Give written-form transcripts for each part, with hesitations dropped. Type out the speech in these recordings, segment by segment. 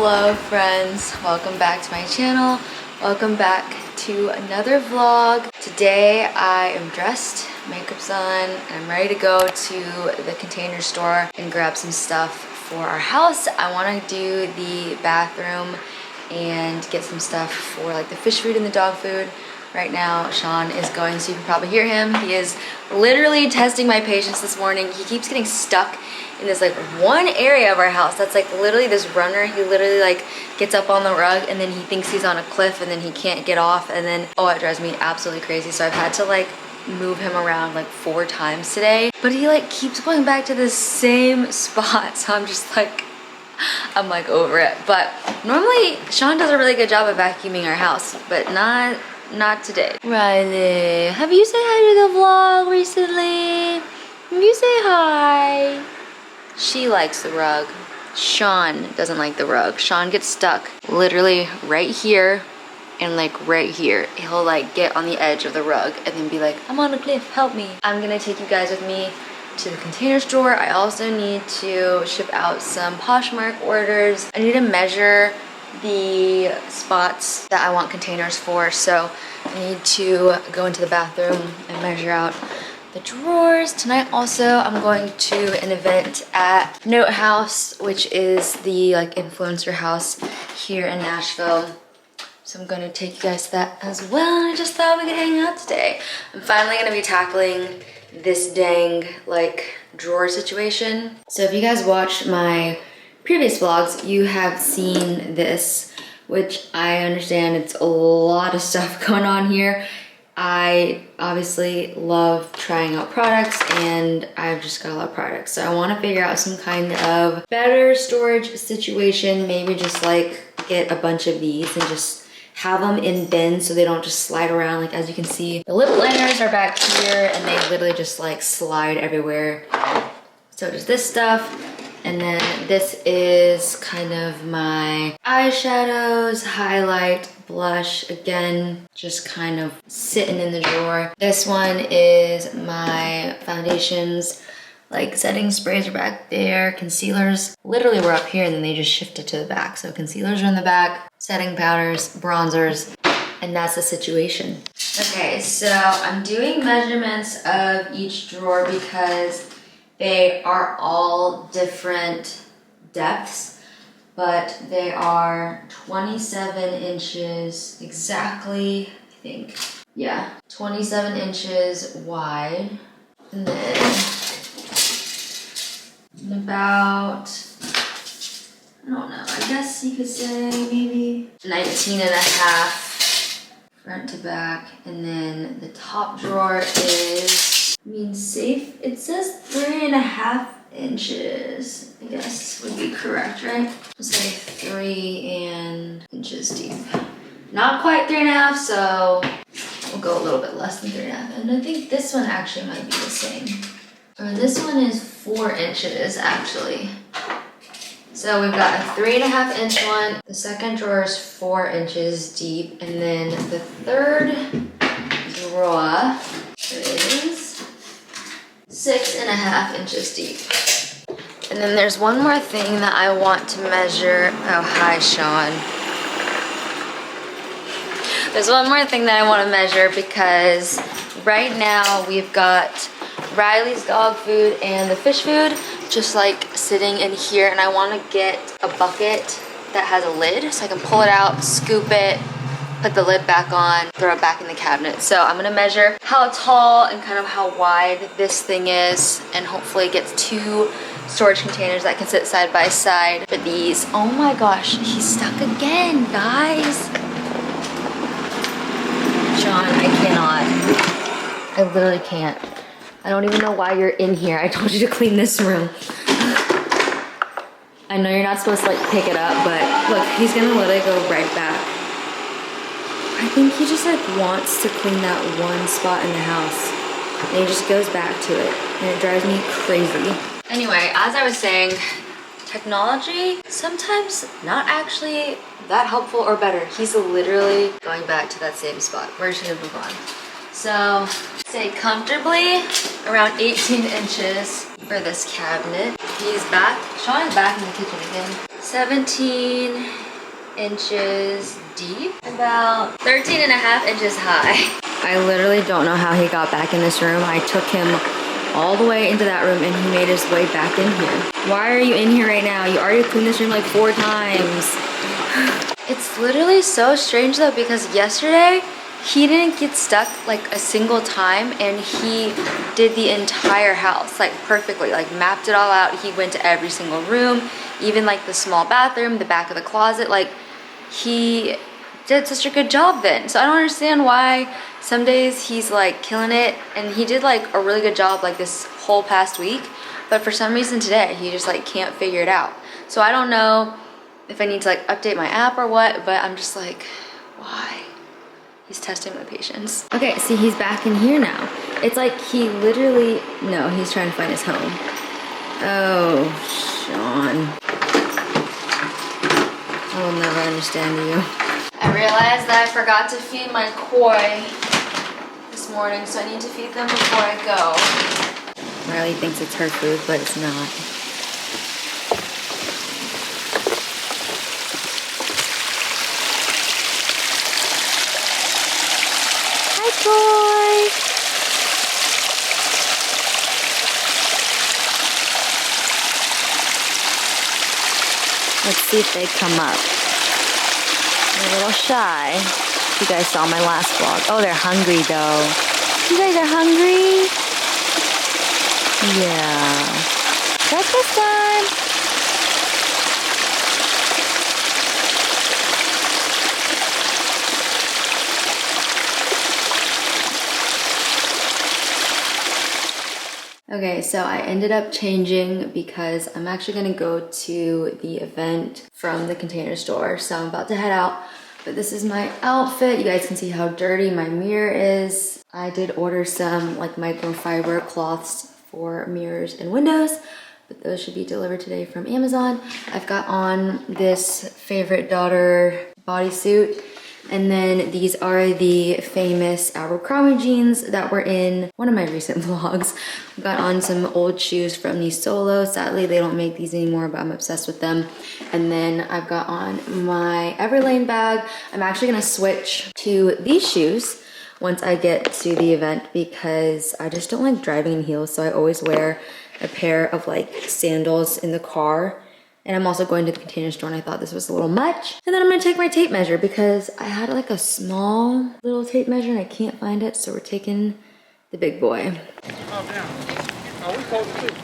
Hello friends, welcome back to my channel. Welcome back to another vlog. Today I am dressed, makeup's on, and I'm ready to go to the Container Store and grab some stuff for our house. I want to do the bathroom and get some stuff for like the fish food and the dog food. Right now Sean is going, so you can probably hear him. He is literally testing my patience this morning. He keeps getting stuck in this like one area of our house that's like literally this runner. He literally like gets up on the rug and then he thinks he's on a cliff and then he can't get off, and then oh, it drives me absolutely crazy. So I've had to like move him around like 4 times today, but he like keeps going back to the same spot. So I'm just like, I'm like over it. But normally Sean does a really good job of vacuuming our house, but not today. Riley, have you said hi to the vlog recently? Have you say hi? She likes the rug. Sean doesn't like the rug. Sean gets stuck literally right here and like right here. He'll like get on the edge of the rug and then be like, I'm on a cliff, help me. I'm gonna take you guys with me to the Container Store. I also need to ship out some Poshmark orders. I need to measure the spots that I want containers for, so I need to go into the bathroom and measure out the drawers. Tonight also I'm going to an event at Note House, which is the like influencer house here in Nashville. So I'm going to take you guys to that as well. I just thought we could hang out today. I'm finally going to be tackling this dang like drawer situation. So if you guys watched my previous vlogs, you have seen this, which I understand it's a lot of stuff going on here. I obviously love trying out products and I've just got a lot of products. So I want to figure out some kind of better storage situation. Maybe just like get a bunch of these and just have them in bins so they don't just slide around. Like as you can see, the lip liners are back here and they literally just like slide everywhere. So just this stuff. And then this is kind of my eyeshadows, highlight, blush, again, just kind of sitting in the drawer. This one is my foundations, like setting sprays are back there, concealers literally were up here and then they just shifted to the back. So concealers are in the back, setting powders, bronzers, and that's the situation. Okay, so I'm doing measurements of each drawer because they are all different depths, but they are 27 inches exactly, I think. Yeah, 27 inches wide. And then about, I don't know, I guess you could say maybe 19 and a half front to back. And then the top drawer is, safe, it says 3.5 inches, I guess would be correct, right? I'll say 3 inches deep. Not quite 3.5, so we'll go a little bit less than 3.5. And I think this one actually might be the same. Or this one is 4 inches actually. So we've got a 3.5 inch one. The second drawer is 4 inches deep. And then the third drawer is 6.5 inches deep. And then there's one more thing that I want to measure. Oh, hi, Sean. There's one more thing that I want to measure because right now we've got Riley's dog food and the fish food just like sitting in here, and I want to get a bucket that has a lid so I can pull it out, scoop it, put the lid back on, throw it back in the cabinet. So I'm gonna measure how tall and kind of how wide this thing is, and hopefully it gets 2 storage containers that can sit side by side for these. Oh my gosh, he's stuck again, guys. Sean, I cannot. I literally can't. I don't even know why you're in here. I told you to clean this room. I know you're not supposed to like pick it up, but look, he's gonna let it go right back. I think he just like wants to clean that one spot in the house, and he just goes back to it, and it drives me crazy. Anyway, as I was saying, technology sometimes not actually that helpful or better. He's literally going back to that same spot. We're just gonna move on. So say comfortably around 18 inches for this cabinet. He's back. Sean is back in the kitchen again. 17 inches deep, about 13 and a half inches high. I literally don't know how he got back in this room. I took him all the way into that room and he made his way back in here. Why are you in here right now? You already cleaned this room like 4 times. It's literally so strange though, because yesterday he didn't get stuck like a single time, and he did the entire house like perfectly, like mapped it all out. He went to every single room, even like the small bathroom, the back of the closet. Like he did such a good job then. So I don't understand why some days he's like killing it, and he did like a really good job like this whole past week, but for some reason today he just like can't figure it out. So I don't know if I need to like update my app or what, but I'm just like, why? He's testing my patience. Okay, see, he's back in here now. It's like he literally, no, he's trying to find his home. Oh, Sean. I will never understand you. I realized that I forgot to feed my koi this morning, so I need to feed them before I go. Riley thinks it's her food, but it's not. Boy. Let's see if they come up. They're a little shy. You guys saw my last vlog. Oh, they're hungry though. You guys are hungry? Yeah. Breakfast time. Okay, so I ended up changing because I'm actually gonna go to the event from the Container Store. So I'm about to head out, but this is my outfit. You guys can see how dirty my mirror is. I did order some like microfiber cloths for mirrors and windows, but those should be delivered today from Amazon. I've got on this favorite daughter bodysuit. And then these are the famous Abercrombie jeans that were in one of my recent vlogs. I got on some old shoes from the Solo. Sadly, they don't make these anymore, but I'm obsessed with them. And then I've got on my Everlane bag. I'm actually gonna switch to these shoes once I get to the event because I just don't like driving in heels. So I always wear a pair of like sandals in the car. And I'm also going to the Container Store and I thought this was a little much. And then I'm gonna take my tape measure because I had like a small little tape measure and I can't find it. So we're taking the big boy. Oh, damn. Oh, we called it too.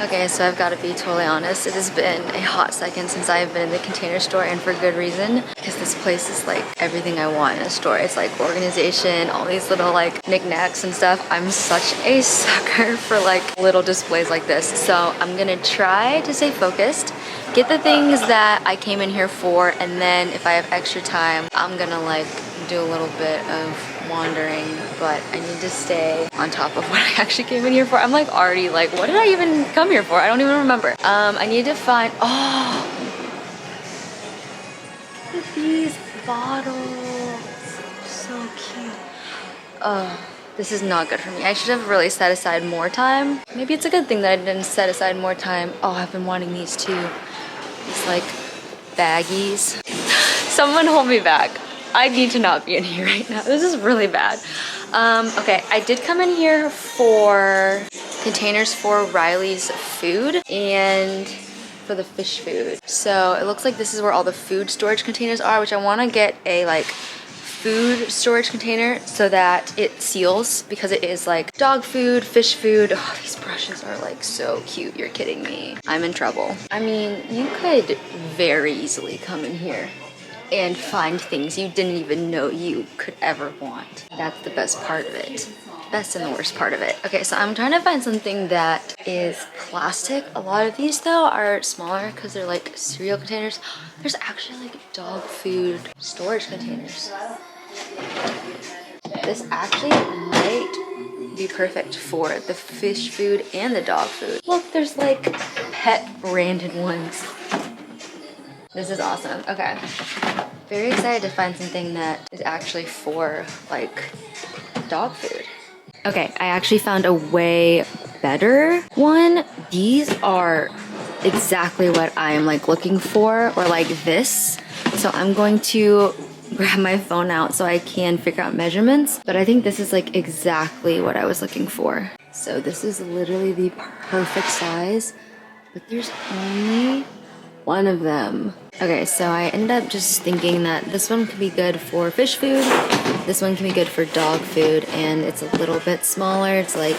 Okay, so I've got to be totally honest. It has been a hot second since I've been in the Container Store, and for good reason, because this place is like everything I want in a store. It's like organization, all these little like knickknacks and stuff. I'm such a sucker for like little displays like this. So I'm gonna try to stay focused, get the things that I came in here for, and then if I have extra time, I'm gonna like do a little bit of wandering, but I need to stay on top of what I actually came in here for. I'm like already like, what did I even come here for? I don't even remember. I need to find, oh, look at these bottles, so cute. Oh, this is not good for me. I should have really set aside more time. Maybe it's a good thing that I didn't set aside more time. Oh, I've been wanting these too. These like baggies. Someone hold me back. I need to not be in here right now. This is really bad. Okay, I did come in here for containers for Riley's food and for the fish food. So it looks like this is where all the food storage containers are, which I want to get a like food storage container so that it seals, because it is like dog food, fish food. Oh, these brushes are like so cute. You're kidding me. I'm in trouble. I mean, you could very easily come in here and find things you didn't even know you could ever want. That's the best part of it. Best and the worst part of it. Okay, so I'm trying to find something that is plastic. A lot of these though are smaller because they're like cereal containers. There's actually like dog food storage containers. This actually might be perfect for the fish food and the dog food. Look, there's like pet branded ones. This is awesome. Okay. Very excited to find something that is actually for like dog food. Okay, I actually found a way better one. These are exactly what I am like looking for, or like this. So I'm going to grab my phone out so I can figure out measurements, but I think this is like exactly what I was looking for. So this is literally the perfect size, but there's only one of them. Okay, so I ended up just thinking that this one could be good for fish food, this one can be good for dog food, and it's a little bit smaller. It's like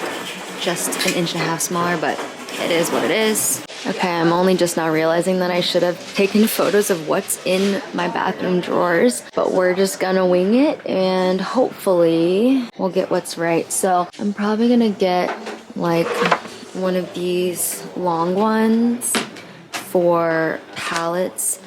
just 1.5 inches smaller, but it is what it is. Okay, I'm only just now realizing that I should have taken photos of what's in my bathroom drawers, but we're just gonna wing it and hopefully we'll get what's right. So I'm probably gonna get like one of these long ones for pallets,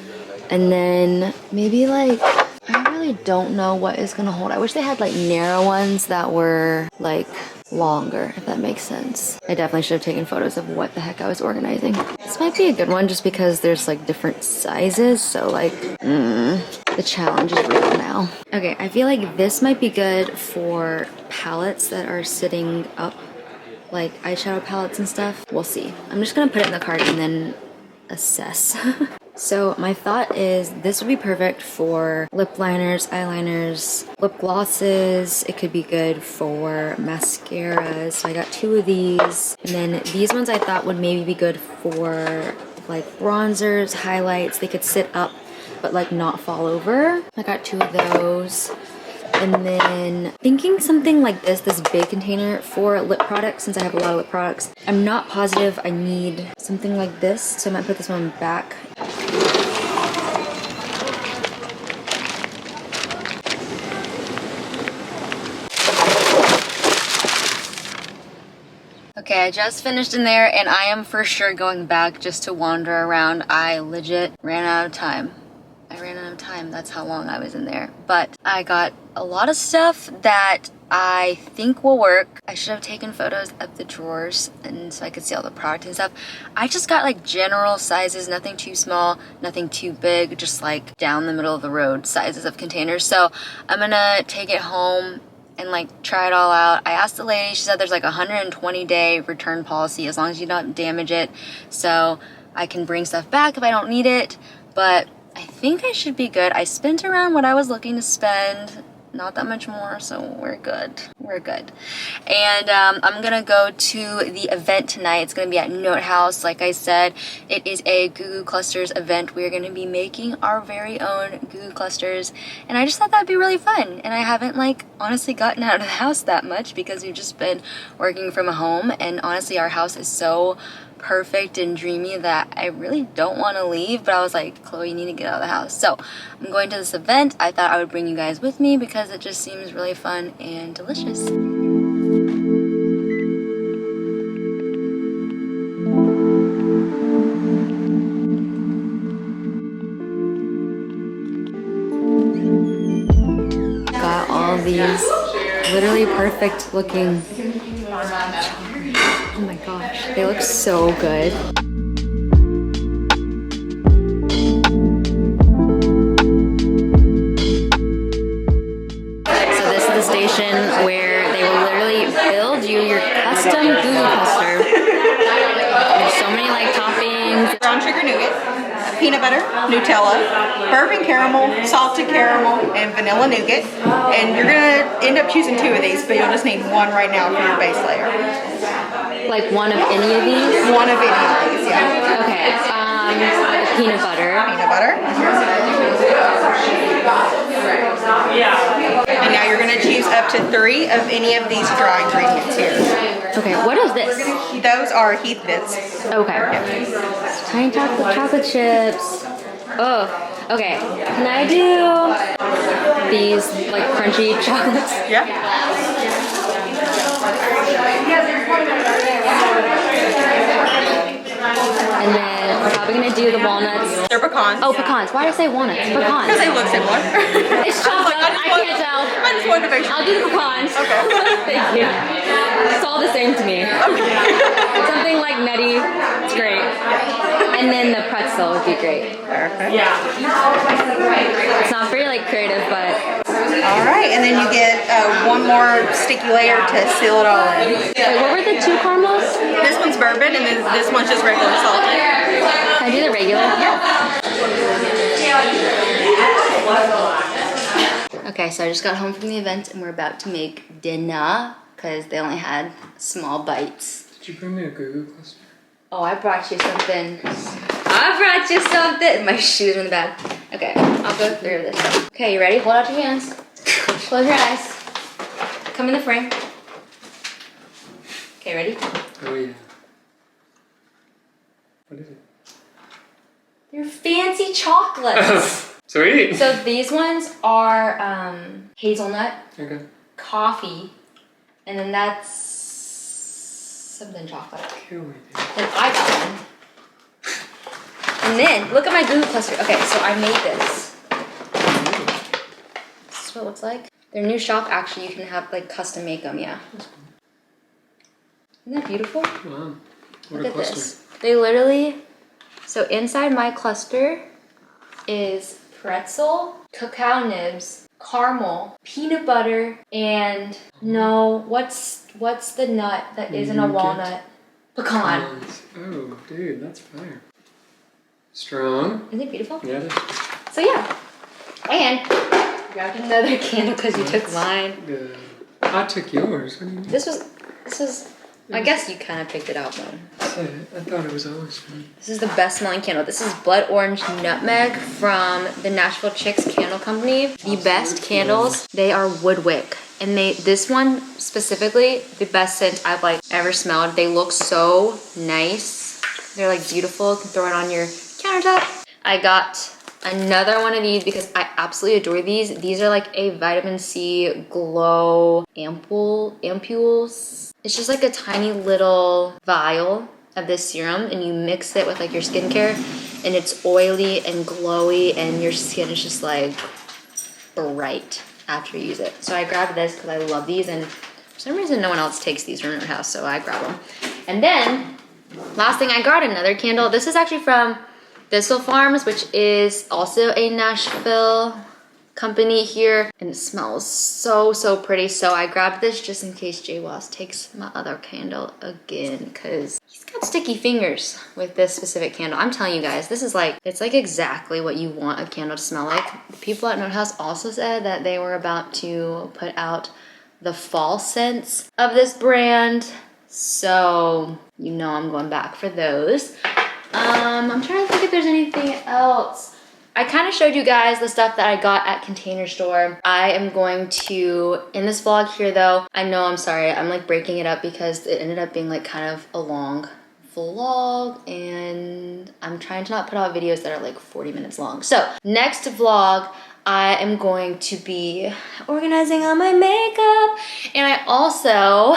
and then maybe like, I really don't know what is gonna hold. I wish they had like narrow ones that were like longer, if that makes sense. I definitely should have taken photos of what the heck I was organizing. This might be a good one just because there's like different sizes, so like, the challenge is real now. Okay, I feel like this might be good for palettes that are sitting up, like eyeshadow palettes and stuff. We'll see. I'm just gonna put it in the cart and then assess. So my thought is this would be perfect for lip liners, eyeliners, lip glosses. It could be good for mascaras. So I got 2 of these. And then these ones I thought would maybe be good for like bronzers, highlights. They could sit up but like not fall over. I got 2 of those. And then thinking something like this big container for lip products, since I have a lot of lip products. I'm not positive I need something like this, so I might put this one back. Okay, I just finished in there and I am for sure going back just to wander around. I legit ran out of time. That's how long I was in there. But I got a lot of stuff that I think will work. I should have taken photos of the drawers and so I could see all the product and stuff. I just got like general sizes, nothing too small, nothing too big, just like down the middle of the road sizes of containers. So I'm gonna take it home and like try it all out. I asked the lady, she said there's like a 120-day return policy as long as you don't damage it. So I can bring stuff back if I don't need it, but I think I should be good. I spent around what I was looking to spend, not that much more, so we're good. We're good. And I'm gonna go to the event tonight. It's gonna be at Note House. Like I said, it is a Goo Goo Clusters event. We're gonna be making our very own Goo Goo Clusters, and I just thought that'd be really fun. And I haven't like honestly gotten out of the house that much because we've just been working from home, and honestly our house is so perfect and dreamy that I really don't want to leave, but I was like, Chloe, you need to get out of the house. So I'm going to this event. I thought I would bring you guys with me because it just seems really fun and delicious. Got all these literally perfect looking. Oh my gosh, they look so good. So this is the station where they will literally build you your custom Goo Goo cluster. There's so many like toppings. Brown sugar nougat, peanut butter, Nutella, bourbon caramel, salted caramel, and vanilla nougat. And you're gonna end up choosing 2 of these, but you'll just need 1 right now for your base layer. Like one of any of these? One of any of these, yeah. Okay, peanut butter. Peanut butter. And now you're gonna choose up to 3 of any of these dry ingredients here. Okay, what is this? Those are Heath Bits. Okay. Tiny chocolate chips. Oh, okay. Can I do these like crunchy chocolates? Yeah. And then we're probably gonna do the walnuts. They're pecans. Oh, pecans. Why did I say walnuts? Pecans. Because they look similar. It's chocolate. I can't tell. I just wanted to make sure. I'll do the pecans. Okay. Thank you. It's all the same to me. Okay. Something like nutty. It's great. And then the pretzel would be great. Perfect. It's not very like creative, but All right, and then you get one more sticky layer to seal it all in. wait, what were the two caramels? This one's bourbon, and then this one's just regular salted. Can I do the regular? Okay, so I just got home from the event and we're about to make dinner because they only had small bites. Did you bring me a Goo cluster? Oh, I brought you something. I brought you something. My shoes are in the bag. Okay, I'll go through this. Okay, you ready? Hold out your hands. Close your eyes. Come in the frame. Okay, ready? Oh yeah. What is it? They're fancy chocolates. Sweet. So these ones are hazelnut, Okay. coffee, and then that's something chocolate. Kill me, dude. Then I got one. And then, look at my glue cluster. Okay, so I made this. This is what it looks like. Their new shop, actually, you can have, like, custom make them, yeah. Isn't that beautiful? Wow. What Look a at cluster. this. They literally, so inside my cluster is pretzel, cacao nibs, caramel, peanut butter, and no, what's the nut that isn't a Nougat? walnut? Pecan. Oh, dude, that's fire. Strong. Isn't it beautiful? Yeah, it is. So yeah, and grabbed another candle because you took mine. Good. I took yours. What do you mean? This was, I guess you kind of picked it out though. Say it. I thought it was always fun. This is the best smelling candle. This is Blood Orange Nutmeg from the Nashville Chicks Candle Company. The best candles. They are wood wick. And this one specifically, the best scent I've like ever smelled. They look so nice. They're like beautiful. You can throw it on your countertop. I got another one of these because I absolutely adore these. These are like a vitamin C glow ampules. It's just like a tiny little vial of this serum and you mix it with like your skincare and it's oily and glowy and your skin is just like bright after you use it. So I grabbed this because I love these and for some reason no one else takes these from their house, so I grabbed them. And then last thing, I got another candle. This is actually from Thistle Farms, which is also a Nashville company here, and it smells so pretty. So I grabbed this just in case Jay Ross takes my other candle again, because he's got sticky fingers with this specific candle. I'm telling you guys, this is like, it's like exactly what you want a candle to smell like. The people at Note House also said that they were about to put out the fall scents of this brand, so you know I'm going back for those. I'm trying to think if there's anything else. I kind of showed you guys the stuff that I got at Container Store. I am going to, in this vlog here though, I know, I'm sorry, I'm like breaking it up because it ended up being like kind of a long vlog and I'm trying to not put out videos that are like 40 minutes long. So next vlog, I am going to be organizing all my makeup, and I also,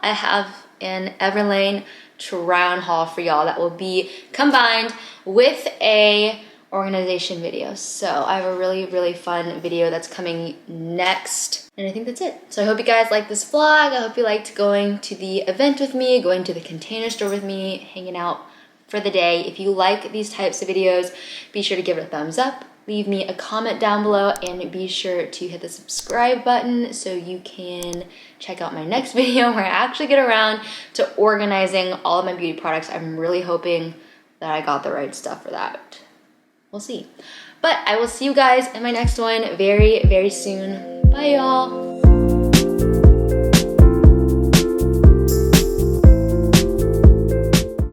I have an Everlane try-on haul for y'all that will be combined with a organization video. So I have a really fun video that's coming next, and I think that's it. So I hope you guys like this vlog. I hope you liked going to the event with me, going to the Container Store with me, hanging out for the day. If you like these types of videos, be sure to give it a thumbs up. Leave me a comment down below and be sure to hit the subscribe button so you can check out my next video where I actually get around to organizing all of my beauty products. I'm really hoping that I got the right stuff for that. We'll see. But I will see you guys in my next one very soon. Bye y'all.